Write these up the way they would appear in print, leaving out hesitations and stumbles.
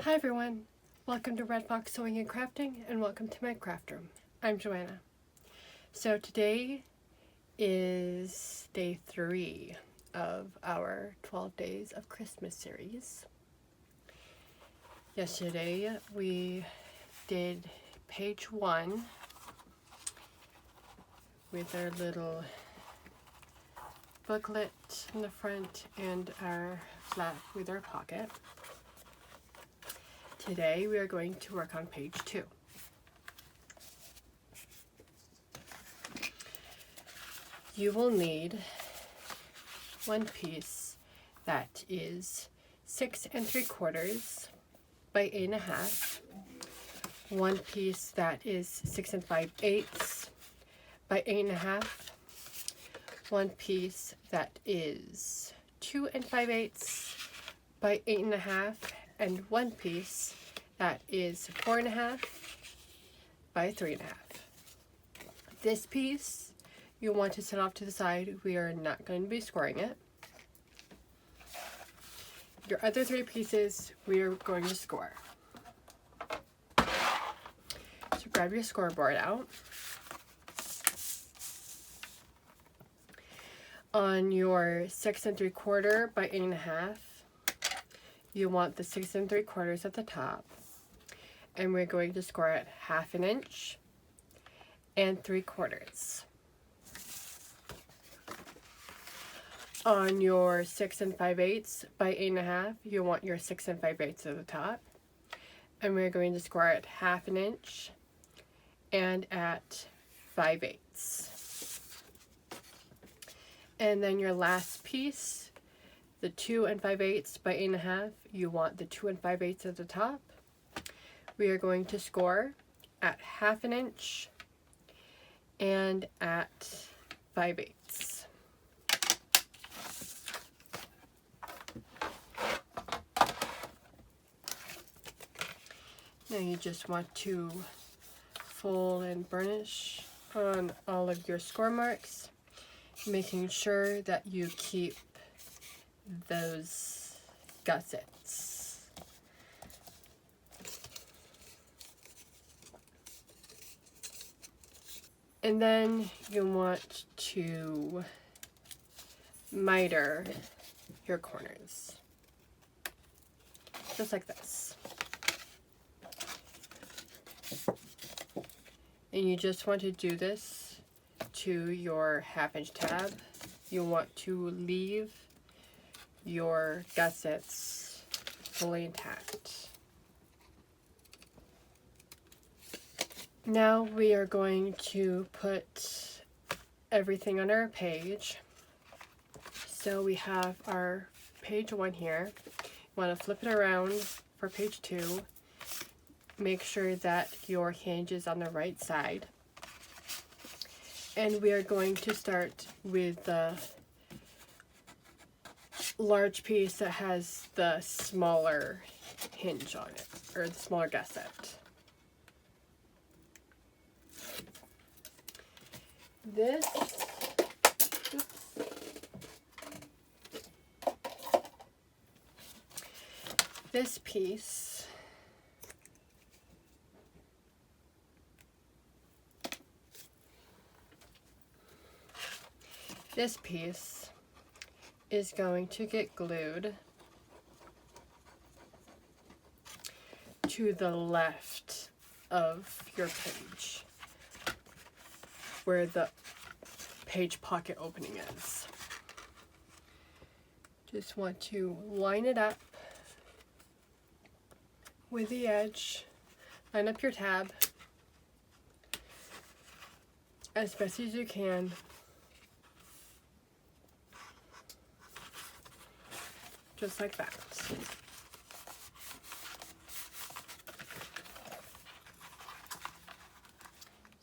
Hi everyone, welcome to Red Fox Sewing and Crafting and welcome to my craft room. I'm Joanna. So today is day 3 of our 12 Days of Christmas series. Yesterday we did page 1 with our little booklet in the front and our flap with our pocket. Today we are going to work on page 2. You will need one piece that is 6 3/4 by 8 1/2, one piece that is 6 5/8 by 8 1/2, one piece that is 2 5/8 by 8 1/2, and one piece that is 4 1/2 by 3 1/2. This piece you want to set off to the side. We are not going to be scoring it. Your other 3 pieces we are going to score. So grab your scoreboard out. On your 6 3/4 by 8 1/2, you want the 6 3/4 at the top, and we're going to score it 1/2 inch and 3/4. On your 6 5/8 by 8 1/2, you want your 6 5/8 at the top, and we're going to score it 1/2 inch and at 5/8. And then your last piece, the 2 5/8 by 8 1/2, you want the 2 5/8 at the top. We are going to score at 1/2 inch and at 5/8. Now you just want to fold and burnish on all of your score marks, making sure that you keep those gussets. And then you want to miter your corners, just like this. And you just want to do this to your 1/2 inch tab. You want to leave your gussets fully intact. Now we are going to put everything on our page. So we have our page 1 here. You want to flip it around for page 2. Make sure that your hinge is on the right side. And we are going to start with the large piece that has the smaller hinge on it, or the smaller gusset. This piece is going to get glued to the left of your page, where the page pocket opening is. Just want to line it up with the edge, line up your tab as best as you can. Just like that.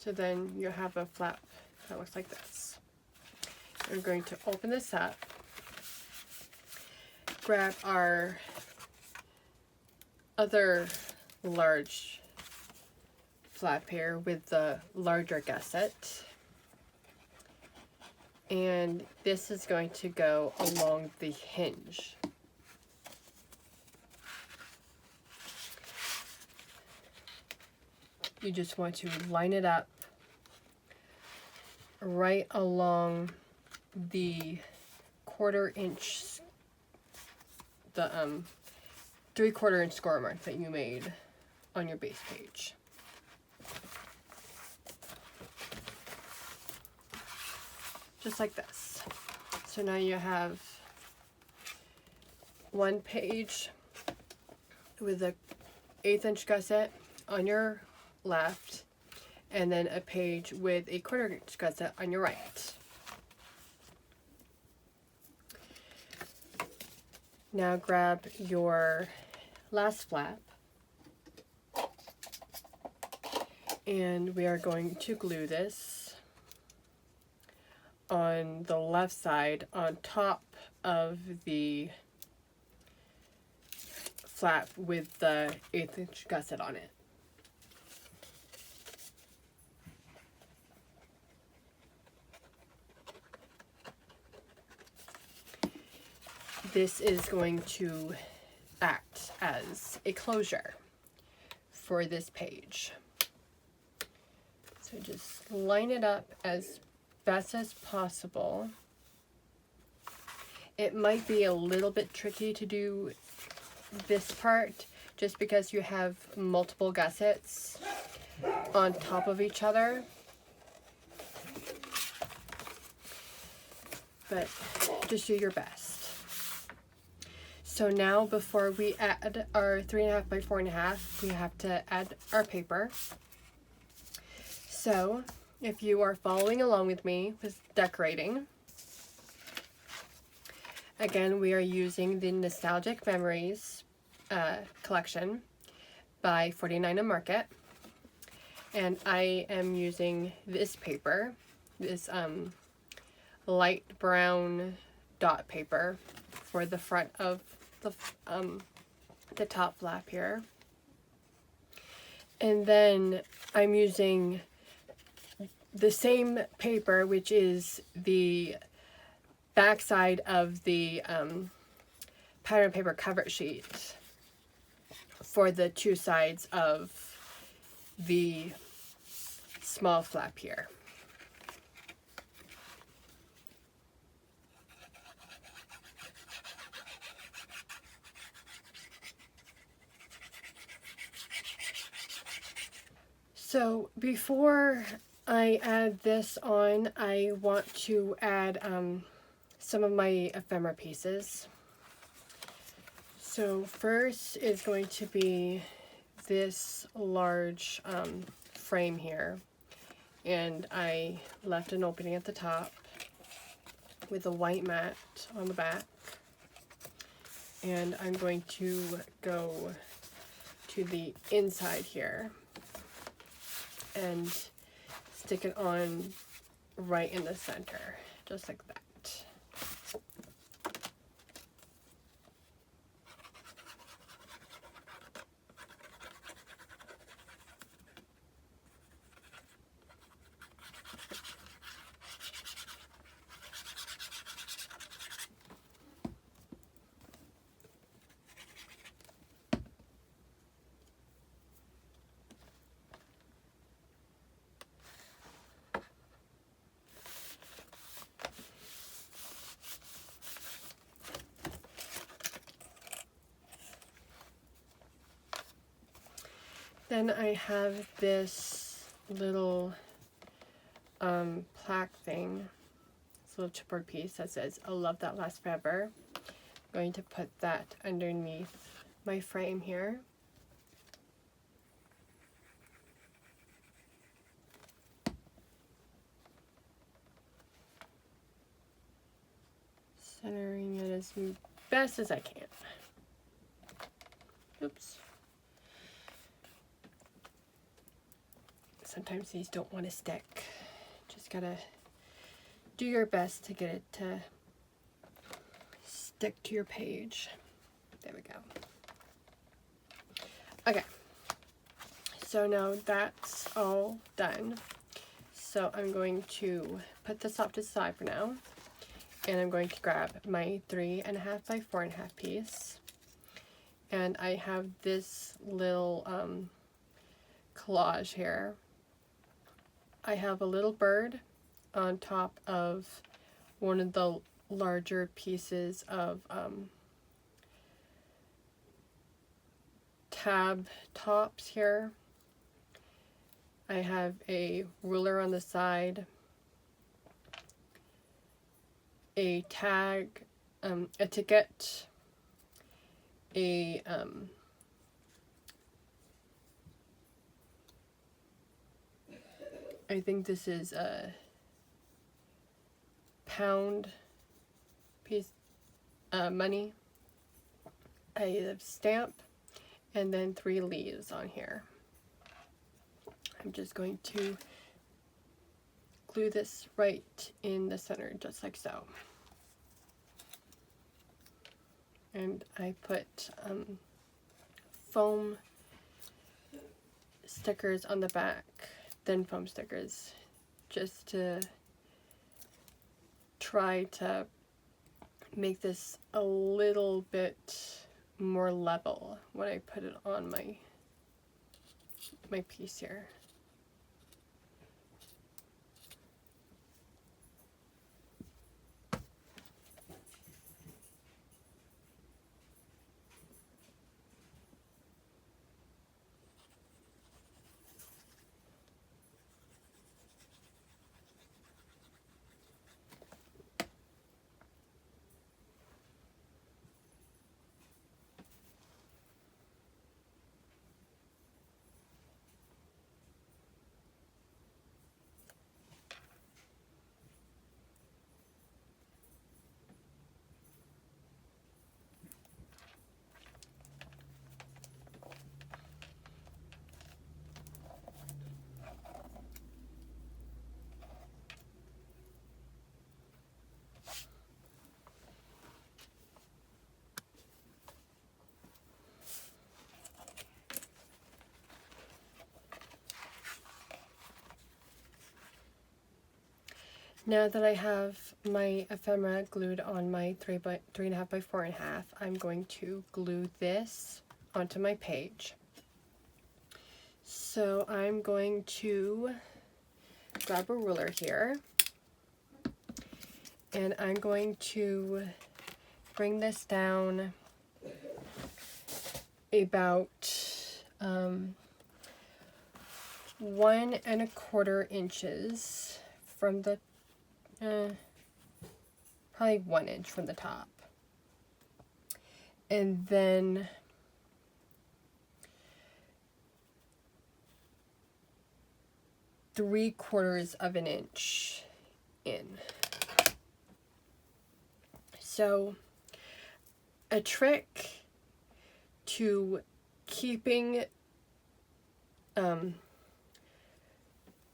So then you have a flap that looks like this. We're going to open this up, grab our other large flap here with the larger gusset, and this is going to go along the hinge. you just want to line it up right along the 1/4 inch, the 3/4 inch score mark that you made on your base page. Just like this. So now you have one page with a 1/8 inch gusset on your left, and then a page with a 1/4 inch gusset on your right. Now grab your last flap, and we are going to glue this on the left side on top of the flap with the 1/8 inch gusset on it. This is going to act as a closure for this page. So just line it up as best as possible. It might be a little bit tricky to do this part just because you have multiple gussets on top of each other, but just do your best. So now before we add our 3.5 by 4.5, we have to add our paper. So if you are following along with me with decorating, again, we are using the Nostalgic Memories collection by 49 and Market. And I am using this paper, this light brown dot paper for the front of the top flap here. And then I'm using the same paper, which is the backside of the pattern paper cover sheet for the two sides of the small flap here. So before I add this on, I want to add some of my ephemera pieces. So first is going to be this large frame here, and I left an opening at the top with a white mat on the back, and I'm going to go to the inside here and stick it on right in the center, just like that. Then I have this little plaque thing, this little chipboard piece that says, "A love that lasts forever." I'm going to put that underneath my frame here. Centering it as best as I can. Oops. Sometimes these don't want to stick. Just gotta do your best to get it to stick to your page. There we go. Okay, so now that's all done. So I'm going to put this off to the side for now, and I'm going to grab my 3.5 by 4.5 piece, and I have this little collage here. I have a little bird on top of one of the larger pieces of tab tops here. I have a ruler on the side, a tag, a ticket, a I think this is a pound piece money, a stamp, and then 3 leaves on here. I'm just going to glue this right in the center, just like so. And I put foam stickers on the back, thin foam stickers, just to try to make this a little bit more level when I put it on my piece here. Now that I have my ephemera glued on my 3.5 by 4.5, I'm going to glue this onto my page. So I'm going to grab a ruler here, and I'm going to bring this down about 1¼ inches from the probably 1 inch from the top, and then ¾ of an inch in. So a trick to keeping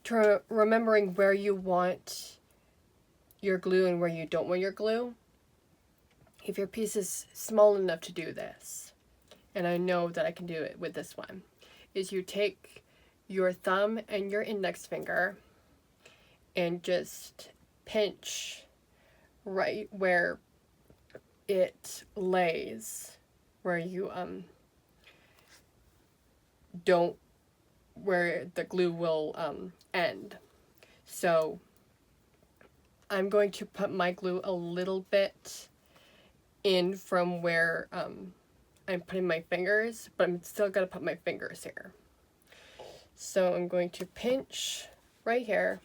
to remembering where you want your glue and where you don't want your glue, if your piece is small enough to do this, and I know that I can do it with this one, is you take your thumb and your index finger and just pinch right where it lays, where you don't, where the glue will end. So I'm going to put my glue a little bit in from where I'm putting my fingers, but I'm still going to put my fingers here. So I'm going to pinch right here,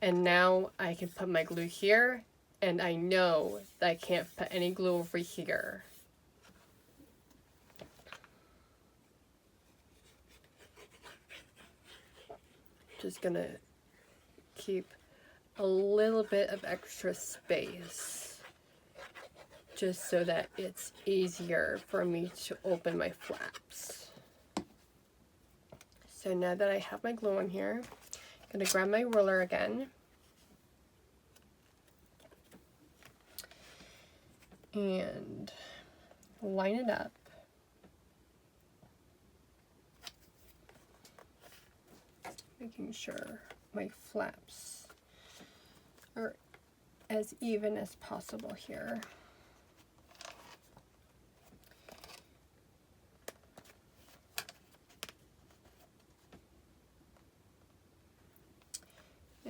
and now I can put my glue here, and I know that I can't put any glue over here. Just gonna keep a little bit of extra space, just so that it's easier for me to open my flaps. So now that I have my glue on here, I'm gonna grab my ruler again, and line it up. Making sure my flaps are as even as possible here.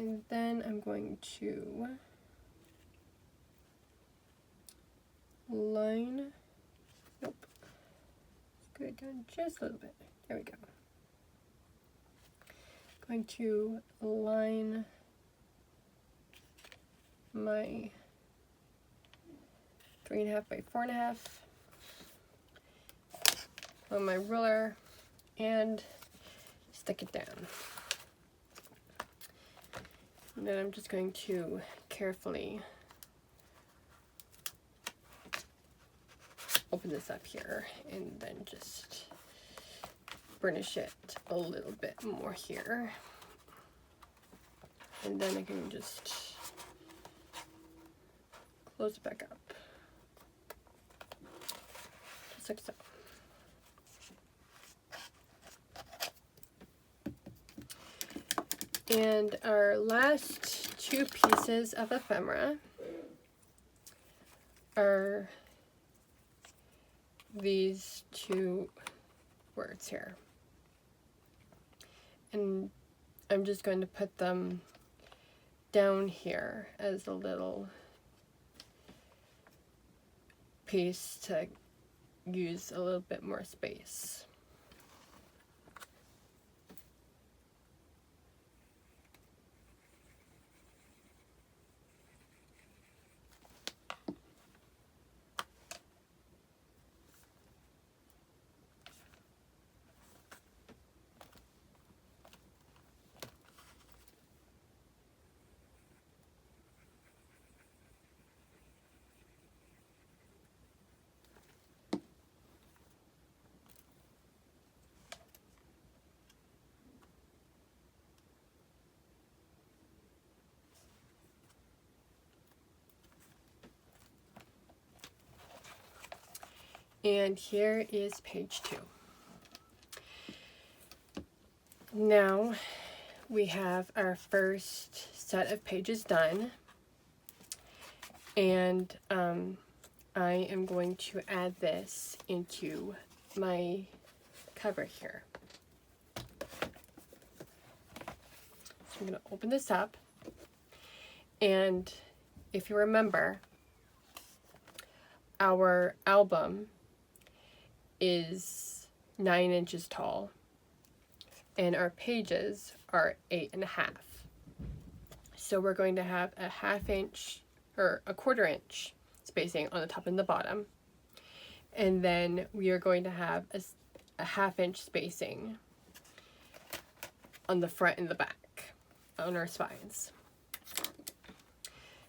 And then I'm going to line, nope, scoot it down just a little bit. There we go. Going to line my 3.5 by 4.5 on my ruler and stick it down. And then I'm just going to carefully open this up here and then just burnish it a little bit more here. And then I can just close it back up, just like so. And our last two pieces of ephemera are these two words here. And I'm just going to put them down here as a little piece to use a little bit more space. And here is page 2. Now we have our first set of pages done, and I am going to add this into my cover here. So I'm going to open this up, and if you remember, our album is 9 inches tall and our pages are 8.5. So we're going to have a 1/2 inch or a 1/4 inch spacing on the top and the bottom, and then we are going to have a 1/2 inch spacing on the front and the back on our spines.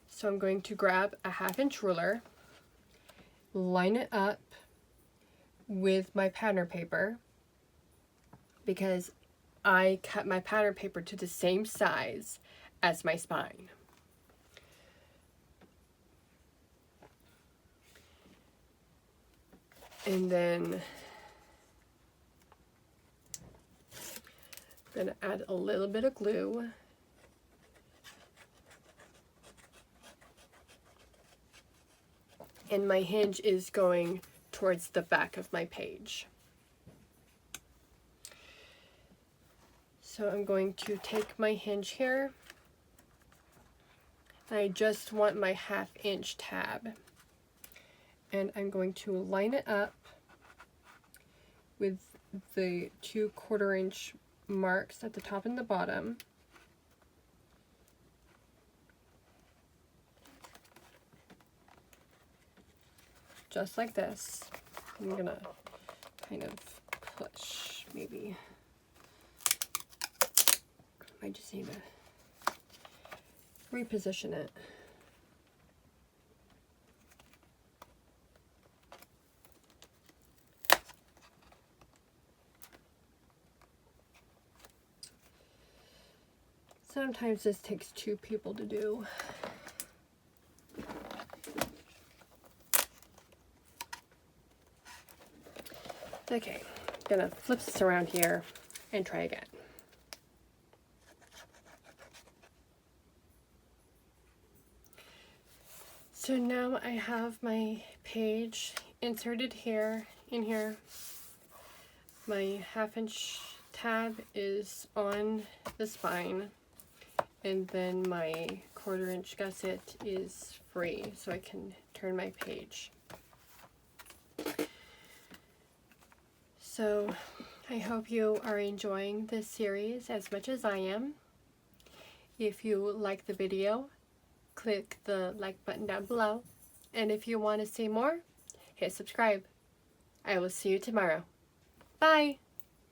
So I'm going to grab a 1/2 inch ruler, line it up with my pattern paper, because I cut my pattern paper to the same size as my spine. And then I'm going to add a little bit of glue. And my hinge is going towards the back of my page. So I'm going to take my hinge here. I just want my 1/2 inch tab. And I'm going to line it up with the 2 1/4 inch marks at the top and the bottom. Just like this. I'm gonna kind of push, maybe. I just need to reposition it. Sometimes this takes 2 people to do. Okay, I'm gonna flip this around here and try again. So now I have my page inserted here, in here. My 1/2 inch tab is on the spine, And then my 1/4" gusset is free, so I can turn my page. So I hope you are enjoying this series as much as I am. If you like the video, click the like button down below. And if you want to see more, hit subscribe. I will see you tomorrow. Bye!